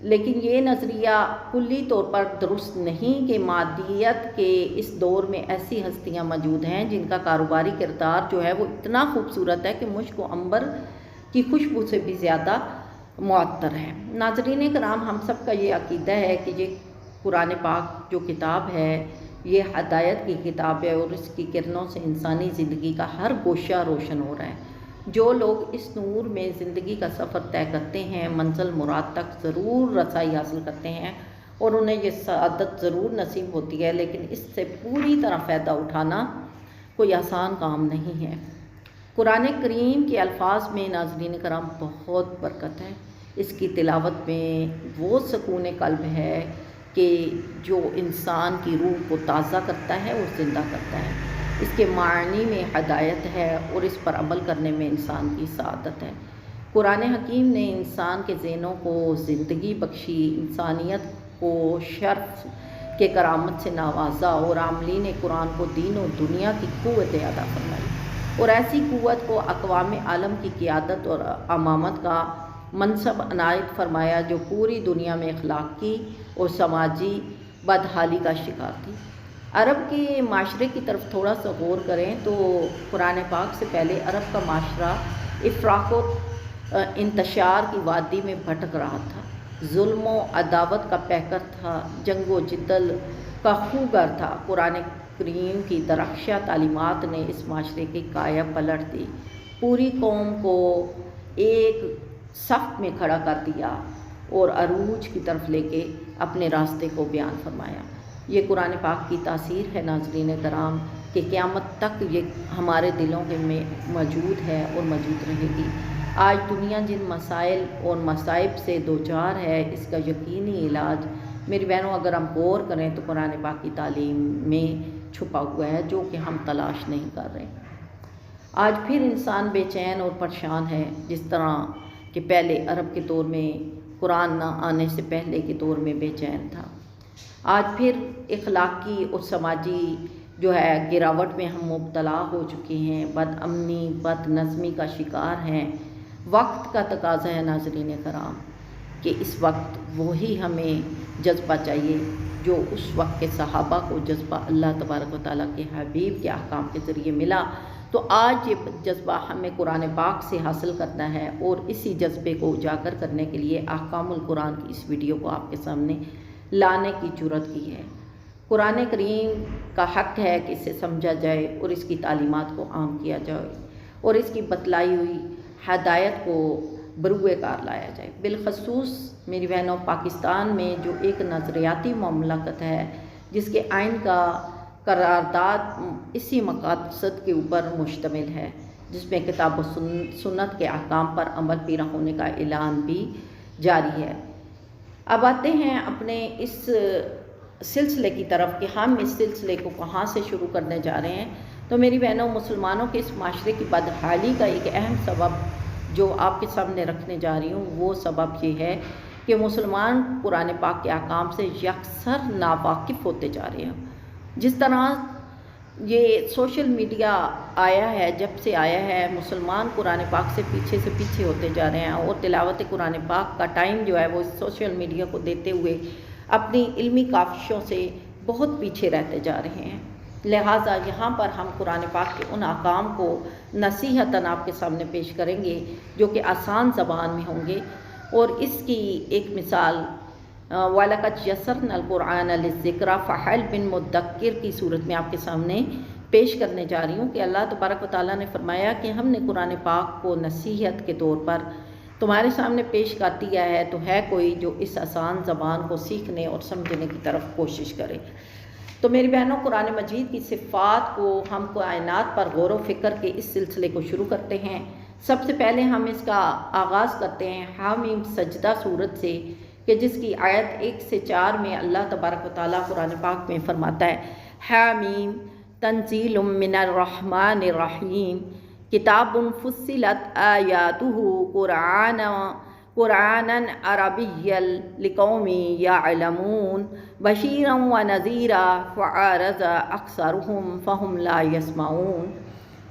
لیکن یہ نظریہ کلی طور پر درست نہیں کہ مادیت کے اس دور میں ایسی ہستیاں موجود ہیں جن کا کاروباری کردار جو ہے وہ اتنا خوبصورت ہے کہ مشک و عنبر کی خوشبو سے بھی زیادہ معطر ہے۔ ناظرین کرام، ہم سب کا یہ عقیدہ ہے کہ یہ قرآن پاک جو کتاب ہے یہ ہدایت کی کتاب ہے اور اس کی کرنوں سے انسانی زندگی کا ہر گوشہ روشن ہو رہا ہے۔ جو لوگ اس نور میں زندگی کا سفر طے کرتے ہیں منزل مراد تک ضرور رسائی حاصل کرتے ہیں اور انہیں یہ سعادت ضرور نصیب ہوتی ہے، لیکن اس سے پوری طرح فائدہ اٹھانا کوئی آسان کام نہیں ہے۔ قرآن کریم کے الفاظ میں ناظرین کرام بہت برکت ہے۔ اس کی تلاوت میں وہ سکون قلب ہے کہ جو انسان کی روح کو تازہ کرتا ہے اور زندہ کرتا ہے۔ اس کے معنی میں ہدایت ہے اور اس پر عمل کرنے میں انسان کی سعادت ہے۔ قرآن حکیم نے انسان کے ذہنوں کو زندگی بخشی، انسانیت کو شرف کے کرامت سے نوازا اور عاملین قرآن کو دین و دنیا کی قوت عطا فرمائی اور ایسی قوت کو اقوام عالم کی قیادت اور امامت کا منصب عنایت فرمایا جو پوری دنیا میں اخلاقی اور سماجی بدحالی کا شکار تھی۔ عرب کے معاشرے کی طرف تھوڑا سا غور کریں تو قرآن پاک سے پہلے عرب کا معاشرہ افراق و انتشار کی وادی میں بھٹک رہا تھا، ظلم و عداوت کا پیکر تھا، جنگ و جدل کا خوگر تھا۔ قرآن کریم کی درخشاں تعلیمات نے اس معاشرے کی کایا پلٹ دی، پوری قوم کو ایک صف میں کھڑا کر دیا اور عروج کی طرف لے کے اپنے راستے کو بیان فرمایا۔ یہ قرآن پاک کی تاثیر ہے ناظرین کرام کہ قیامت تک یہ ہمارے دلوں کے میں موجود ہے اور موجود رہے گی۔ آج دنیا جن مسائل اور مصائب سے دوچار ہے اس کا یقینی علاج میری بہنوں اگر ہم غور کریں تو قرآن پاک کی تعلیم میں چھپا ہوا ہے جو کہ ہم تلاش نہیں کر رہے۔ آج پھر انسان بے چین اور پریشان ہے، جس طرح کہ پہلے عرب کے دور میں قرآن نہ آنے سے پہلے کے دور میں بے چین تھا۔ آج پھر اخلاقی اور سماجی جو ہے گراوٹ میں ہم مبتلا ہو چکے ہیں، بد امنی بد نظمی کا شکار ہیں۔ وقت کا تقاضا ہے ناظرین کرام کہ اس وقت وہی ہمیں جذبہ چاہیے جو اس وقت کے صحابہ کو جذبہ اللہ تبارک و تعالیٰ کے حبیب کے احکام کے ذریعے ملا۔ تو آج یہ جذبہ ہمیں قرآن پاک سے حاصل کرنا ہے اور اسی جذبے کو اجاگر کرنے کے لیے احکام القرآن کی اس ویڈیو کو آپ کے سامنے لانے کی جرات کی ہے۔ قرآن کریم کا حق ہے کہ اسے سمجھا جائے اور اس کی تعلیمات کو عام کیا جائے اور اس کی بتلائی ہوئی ہدایت کو بروئے کار لایا جائے۔ بالخصوص میری بہنوں پاکستان میں جو ایک نظریاتی مملکت ہے جس کے آئین کا قرارداد اسی مقاصد کے اوپر مشتمل ہے، جس میں کتاب و سنت کے احکام پر عمل پیرا ہونے کا اعلان بھی جاری ہے۔ اب آتے ہیں اپنے اس سلسلے کی طرف کہ ہم اس سلسلے کو کہاں سے شروع کرنے جا رہے ہیں۔ تو میری بہنوں مسلمانوں کے اس معاشرے کی بدحالی کا ایک اہم سبب جو آپ کے سامنے رکھنے جا رہی ہوں وہ سبب یہ ہے کہ مسلمان قرآن پاک کے احکام سے یکسر ناواقف ہوتے جا رہے ہیں۔ جس طرح یہ سوشل میڈیا آیا ہے، جب سے آیا ہے مسلمان قرآن پاک سے پیچھے ہوتے جا رہے ہیں اور تلاوت قرآن پاک کا ٹائم جو ہے وہ سوشل میڈیا کو دیتے ہوئے اپنی علمی کاوشوں سے بہت پیچھے رہتے جا رہے ہیں۔ لہٰذا یہاں پر ہم قرآن پاک کے ان احکام کو نصیحتاً آپ کے سامنے پیش کریں گے جو کہ آسان زبان میں ہوں گے، اور اس کی ایک مثال وَلَقَدْ يَسَّرْنَا الْقُرْآنَ لِلذِّكْرِ فَهَلْ مِن مُدَّكِّرٍ کی صورت میں آپ کے سامنے پیش کرنے جا رہی ہوں کہ اللہ تبارک و تعالیٰ نے فرمایا کہ ہم نے قرآن پاک کو نصیحت کے طور پر تمہارے سامنے پیش کر دیا ہے، تو ہے کوئی جو اس آسان زبان کو سیکھنے اور سمجھنے کی طرف کوشش کرے۔ تو میری بہنوں قرآن مجید کی صفات کو ہم کائنات پر غور و فکر کے اس سلسلے کو شروع کرتے ہیں۔ سب سے پہلے ہم اس کا آغاز کرتے ہیں حامیم سجدہ سورت سے کہ جس کی آیت 1 سے 4 میں اللہ تبارک و تعالیٰ قرآن پاک میں فرماتا ہے حامیم تنزیل من الرحمن الرحیم کتاب فصلت آیاتہ قرآنا عربیا لقوم یعلمون بشیرا ونذیرا فأعرض اکثرهم فهم لا یسمعون۔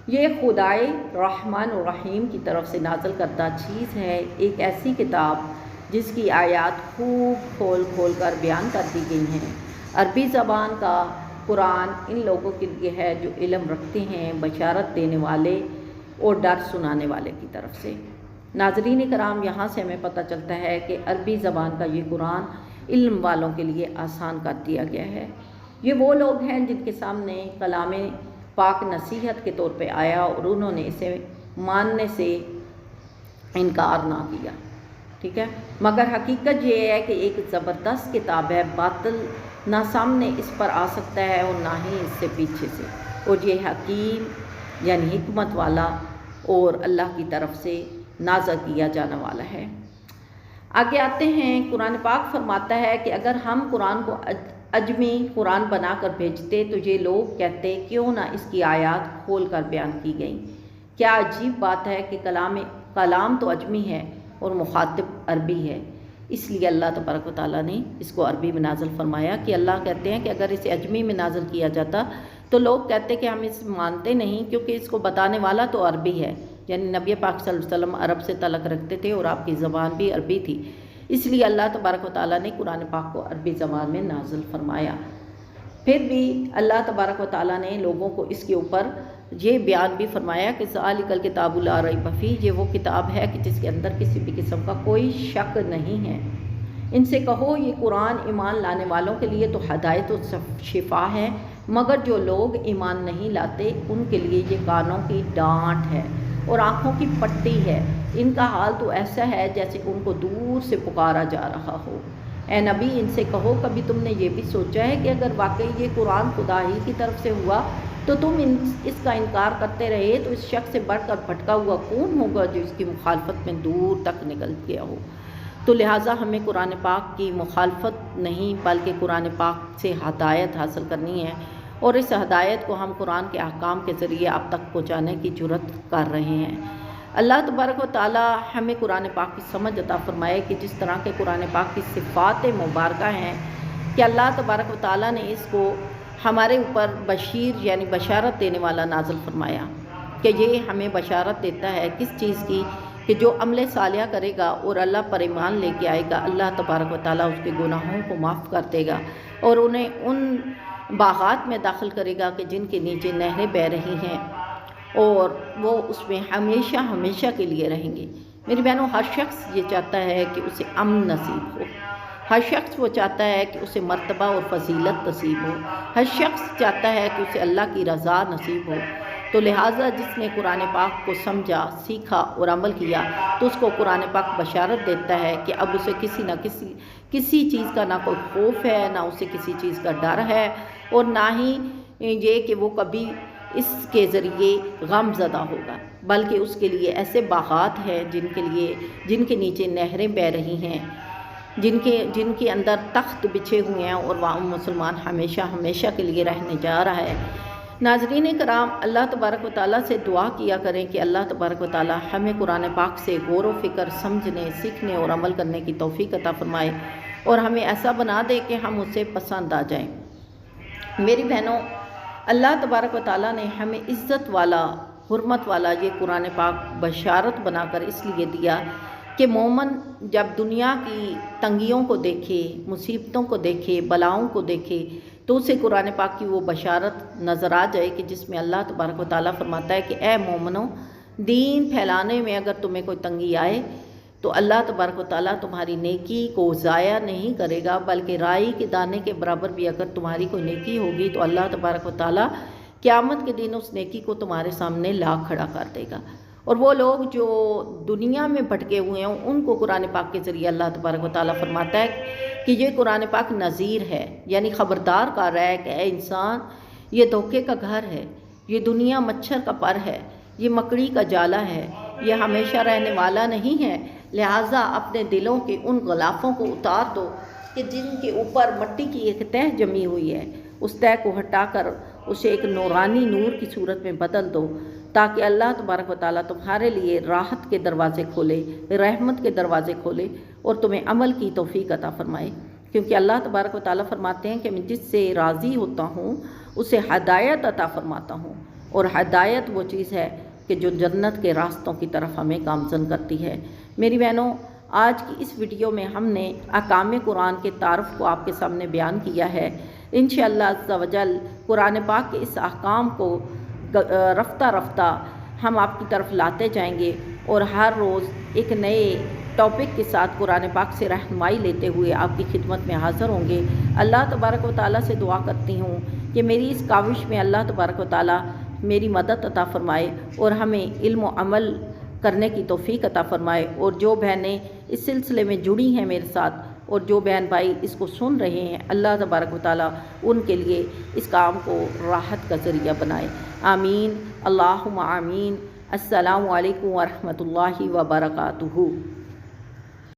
یہ خدائے رحمان الرحیم کی طرف سے نازل کردہ چیز ہے، ایک ایسی کتاب جس کی آیات خوب کھول کھول کر بیان کر دی گئی ہیں۔ عربی زبان کا قرآن ان لوگوں کے لیے ہے جو علم رکھتے ہیں، بشارت دینے والے اور ڈر سنانے والے کی طرف سے۔ ناظرین کرام، یہاں سے ہمیں پتہ چلتا ہے کہ عربی زبان کا یہ قرآن علم والوں کے لیے آسان کر دیا گیا ہے۔ یہ وہ لوگ ہیں جن کے سامنے کلام پاک نصیحت کے طور پہ آیا اور انہوں نے اسے ماننے سے انکار نہ کیا، ٹھیک ہے، مگر حقیقت یہ ہے کہ ایک زبردست کتاب ہے، باطل نہ سامنے اس پر آ سکتا ہے اور نہ ہی اس سے پیچھے سے، اور یہ حکیم یعنی حکمت والا اور اللہ کی طرف سے نازل کیا جانے والا ہے۔ آگے آتے ہیں، قرآن پاک فرماتا ہے کہ اگر ہم قرآن کو اجمی قرآن بنا کر بھیجتے تو یہ لوگ کہتے کیوں نہ اس کی آیات کھول کر بیان کی گئیں۔ کیا عجیب بات ہے کہ کلام تو اجمی ہے اور مخاطب عربی ہے، اس لیے اللہ تبارک و تعالیٰ نے اس کو عربی میں نازل فرمایا کہ اللہ کہتے ہیں کہ اگر اسے اجمی میں نازل کیا جاتا تو لوگ کہتے کہ ہم اس مانتے نہیں، کیونکہ اس کو بتانے والا تو عربی ہے، یعنی نبی پاک صلی اللہ علیہ وسلم عرب سے تعلق رکھتے تھے اور آپ کی زبان بھی عربی تھی، اس لیے اللہ تبارک و تعالیٰ نے قرآن پاک کو عربی زبان میں نازل فرمایا۔ پھر بھی اللہ تبارک و تعالیٰ نے لوگوں کو اس کے اوپر یہ بیان بھی فرمایا کہ ذالک الکتاب لا ریب فیہ، یہ وہ کتاب ہے کہ جس کے اندر کسی بھی قسم کا کوئی شک نہیں ہے۔ ان سے کہو یہ قرآن ایمان لانے والوں کے لیے تو ہدایت و شفا ہے، مگر جو لوگ ایمان نہیں لاتے ان کے لیے یہ کانوں کی ڈانٹ ہے اور آنکھوں کی پٹی ہے، ان کا حال تو ایسا ہے جیسے ان کو دور سے پکارا جا رہا ہو۔ اے نبی، ان سے کہو کبھی تم نے یہ بھی سوچا ہے کہ اگر واقعی یہ قرآن خدا ہی کی طرف سے ہوا تو تم اس کا انکار کرتے رہے تو اس شخص سے بڑھ کر بھٹکا ہوا کون ہوگا جو اس کی مخالفت میں دور تک نکل گیا ہو؟ تو لہٰذا ہمیں قرآن پاک کی مخالفت نہیں بلکہ قرآن پاک سے ہدایت حاصل کرنی ہے، اور اس ہدایت کو ہم قرآن کے احکام کے ذریعے آپ تک پہنچانے کی جرات کر رہے ہیں۔ اللہ تبارک و تعالی ہمیں قرآن پاک کی سمجھ عطا فرمائے کہ جس طرح کے قرآن پاک کی صفات مبارکہ ہیں کہ اللہ تبارک و تعالی نے اس کو ہمارے اوپر بشیر یعنی بشارت دینے والا نازل فرمایا کہ یہ ہمیں بشارت دیتا ہے کس چیز کی، کہ جو عمل صالحہ کرے گا اور اللہ پر ایمان لے کے آئے گا، اللہ تبارک و تعالیٰ اس کے گناہوں کو معاف کر دے گا اور انہیں ان باغات میں داخل کرے گا کہ جن کے نیچے نہریں بہہ رہی ہیں اور وہ اس میں ہمیشہ ہمیشہ کے لیے رہیں گے۔ میری بہنوں، ہر شخص یہ چاہتا ہے کہ اسے امن نصیب ہو، ہر شخص وہ چاہتا ہے کہ اسے مرتبہ اور فضیلت نصیب ہو، ہر شخص چاہتا ہے کہ اسے اللہ کی رضا نصیب ہو۔ تو لہٰذا جس نے قرآن پاک کو سمجھا، سیکھا اور عمل کیا تو اس کو قرآن پاک بشارت دیتا ہے کہ اب اسے کسی چیز کا نہ کوئی خوف ہے، نہ اسے کسی چیز کا ڈر ہے، اور نہ ہی یہ کہ وہ کبھی اس کے ذریعے غم زدہ ہوگا، بلکہ اس کے لیے ایسے باغات ہیں جن کے نیچے نہریں بہہ رہی ہیں، جن کے اندر تخت بچھے ہوئے ہیں اور وہاں مسلمان ہمیشہ ہمیشہ کے لیے رہنے جا رہا ہے۔ ناظرین کرام، اللہ تبارک و تعالیٰ سے دعا کیا کریں کہ اللہ تبارک و تعالیٰ ہمیں قرآن پاک سے غور و فکر، سمجھنے، سیکھنے اور عمل کرنے کی توفیق عطا فرمائے اور ہمیں ایسا بنا دے کہ ہم اسے پسند آ جائیں۔ میری بہنوں، اللہ تبارک و تعالیٰ نے ہمیں عزت والا، حرمت والا یہ قرآن پاک بشارت بنا کر اس لیے دیا کہ مومن جب دنیا کی تنگیوں کو دیکھے، مصیبتوں کو دیکھے، بلاؤں کو دیکھے تو اسے قرآن پاک کی وہ بشارت نظر آ جائے کہ جس میں اللہ تبارک و تعالیٰ فرماتا ہے کہ اے مومنوں، دین پھیلانے میں اگر تمہیں کوئی تنگی آئے تو اللہ تبارک و تعالیٰ تمہاری نیکی کو ضائع نہیں کرے گا، بلکہ رائی کے دانے کے برابر بھی اگر تمہاری کوئی نیکی ہوگی تو اللہ تبارک و تعالیٰ قیامت کے دن اس نیکی کو تمہارے سامنے لا کھڑا کر دے گا۔ اور وہ لوگ جو دنیا میں بھٹکے ہوئے ہیں ان کو قرآن پاک کے ذریعے اللہ تبارک و تعالیٰ فرماتا ہے کہ یہ قرآن پاک نذیر ہے، یعنی خبردار کر رہا ہے کہ اے انسان، یہ دھوکے کا گھر ہے، یہ دنیا مچھر کا پر ہے، یہ مکڑی کا جالا ہے، یہ ہمیشہ رہنے والا نہیں ہے، لہٰذا اپنے دلوں کے ان غلافوں کو اتار دو کہ جن کے اوپر مٹی کی ایک تہ جمی ہوئی ہے، اس تہ کو ہٹا کر اسے ایک نورانی نور کی صورت میں بدل دو تاکہ اللہ تبارک و تعالیٰ تمہارے لیے راحت کے دروازے کھولے، رحمت کے دروازے کھولے اور تمہیں عمل کی توفیق عطا فرمائے، کیونکہ اللہ تبارک و تعالیٰ فرماتے ہیں کہ میں جس سے راضی ہوتا ہوں اسے ہدایت عطا فرماتا ہوں، اور ہدایت وہ چیز ہے کہ جو جنت کے راستوں کی طرف ہمیں گامزن کرتی ہے۔ میری بہنوں، آج کی اس ویڈیو میں ہم نے احکام قرآن کے تعارف کو آپ کے سامنے بیان کیا ہے۔ انشاءاللہ عز و جل قرآن پاک کے اس احکام کو رفتہ رفتہ ہم آپ کی طرف لاتے جائیں گے اور ہر روز ایک نئے ٹاپک کے ساتھ قرآن پاک سے رہنمائی لیتے ہوئے آپ کی خدمت میں حاضر ہوں گے۔ اللہ تبارک و تعالیٰ سے دعا کرتی ہوں کہ میری اس کاوش میں اللہ تبارک و تعالیٰ میری مدد عطا فرمائے اور ہمیں علم و عمل کرنے کی توفیق عطا فرمائے، اور جو بہنیں اس سلسلے میں جڑی ہیں میرے ساتھ اور جو بہن بھائی اس کو سن رہے ہیں، اللہ تبارک و تعالیٰ ان کے لیے اس کام کو راحت کا ذریعہ بنائے۔ آمین، اللہم آمین۔ السلام علیکم ورحمۃ اللہ وبرکاتہ۔